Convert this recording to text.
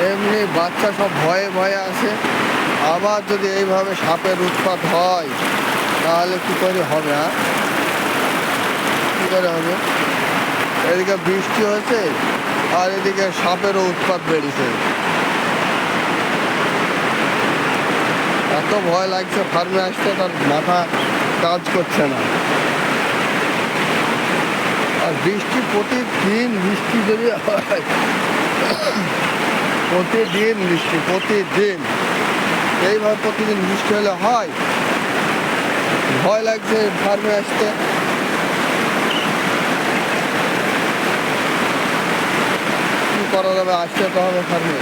এমনি বাচ্চা সব ভয়ে ভয়ে আসে। আবার যদি এইভাবে সাপের উৎপাত হয় তাহলে কী করে হবে? কী করে হবে? এদিকে বৃষ্টি হয়েছে আর এদিকে সাপেরও উৎপাত বেড়েছে। এত ভয় লাগছে ফার্মে আসতে, তার মাথা কাজ করছে না। আর বৃষ্টি প্রতিদিন বৃষ্টি যদি হয়, প্রতিদিন বৃষ্টি, প্রতিদিন এইভাবে প্রতিদিন বৃষ্টি হলে হয়, ভয় লাগছে ফার্মে আসতে। কী করা যাবে? আসতে তো হবে ফার্মে।